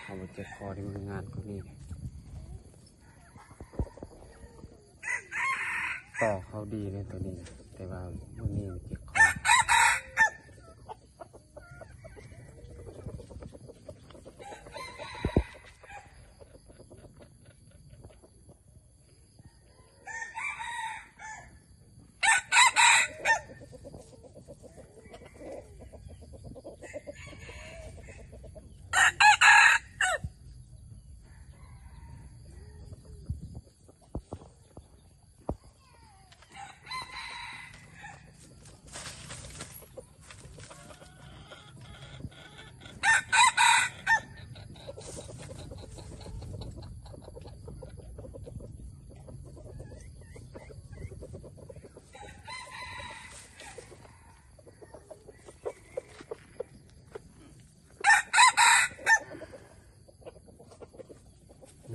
เอาไปเจ็บคอที่มันงานก็นี่ต่อเขาดีเลยตัวนี้แต่ว่ามันนี่เจ็บคอ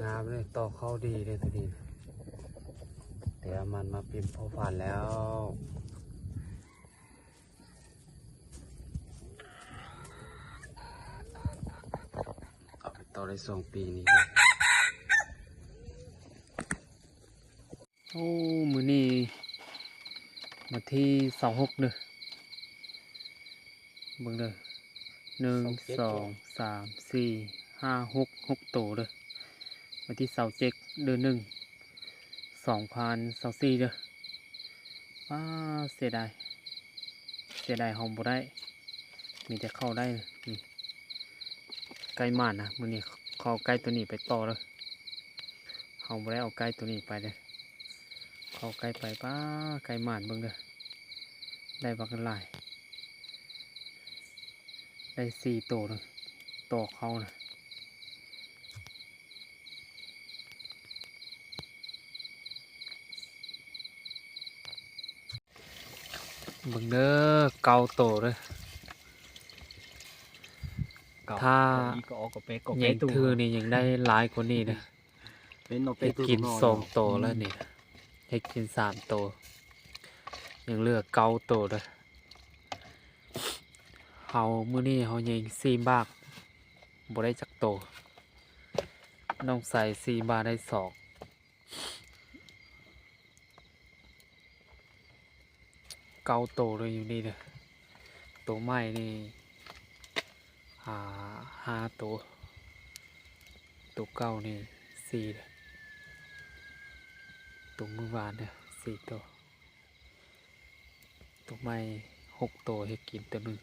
น้ำเลยต่อเข้าดีเลยตัวนี้เดี๋ยวมันมาปิ่มพอผ่านแล้วเอาไปต่อได้2 ปีนี้เลยโอ้มือนี้มาที่26เด้อเบิ่งเด้อ1 2 3 4 5 6 ตัวเด้อวันที่27 เดือน 1 2024เด้อว้าเสียดายห้องบ่ได้มีแต่เข้าได้นี่ไก่ม่านนะมื้อนี้เขาไก่ตัวนี้ไปต่อเลยห้องบ่ได้เอาไก่ตัวนี้ไปเลยเขาไก่ไปป้าไก่ม่านเบิ่งเด้อได้บักหลายได้4 ตัวเลยต่อเขานะเบิ่งเด้อเกาโตเลยถ้าใหญ่ทือนี่ยังได้หลายกว่านี้นะให้กิน2 โตแล้วนี่ให้กิน3 โตยังเหลือเกาโตเลยเฮามื้อนี้เฮายิง4 บาทบ่ได้จักโตน้องใส่4 บาทได้2เกาโตเลยอยู่นี่เลยตัวใหม่นี่5 ตัวเก่านี่4เลยตัวเมื่อวานเนี่ย4 ตัวใหม่6 ตัวให้กินตัวหนึ่ง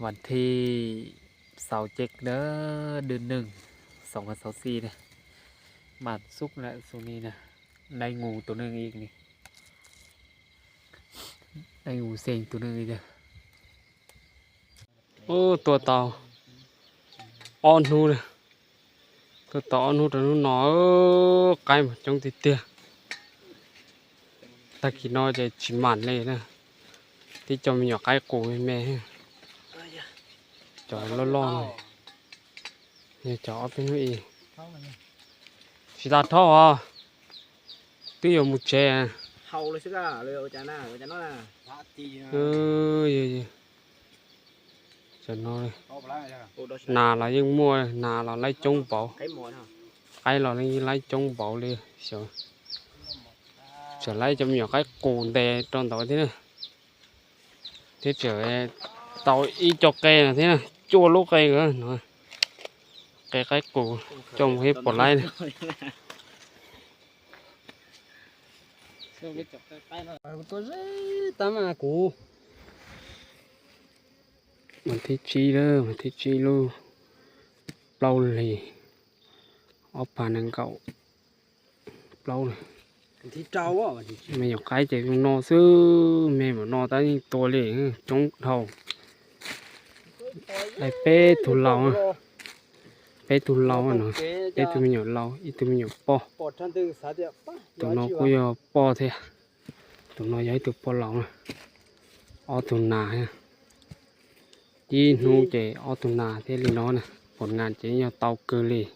วันที่27เด้อเดือน 1 2024นะบาดซุกแล้วส่วนนี้นะได้งูตัวหนึ่งอีกนี่ได้งูเซ็งตัวหนึ่งอีกเด้อโอ้ตัวเต่าอ่อนนูเลยตัวเต่าอ่อนนูตัวนู้นหนอไกลมาจงติดเตี้ยตะกี้น้อยจะชิมมันเลยนะที่จะมีหยอกไก่กูแม่จอดล่อๆเลยเนี่ยจอดเป็นอีสิตาท่อตีอยู่มุดแช่hầuเลยchứ cảเลยchả nó là cho nó nà là những mua nà là lấy chung bảo cái là lấy chung bảo đi sợ sợ lấy trong nhiều cái cồn đè trong tỏi thế này thế trở tỏi y chọc cây là thế này chua lúa cây nữa rồi cái cồn trong hết bỏ lấy này tôi rất tắm à cụ mình thích chi luôn lâu lì ốp bàn ăn cậu lâu này thì trâu á mày nhọc cái chạy no chứ mày mà no tới to liền chống thầu ai bé thù lâu à bé thù lâu à nó bé tụi mình nhỏ lâu ít tụi mình nhỏ po tụi nó có giờ po thế tụi nó giấy tụi po lâu nè ở tụi nà ha chỉ nu chạy ở tụi nà thế li nó nè một ngàn chỉ nhau tàu cơ li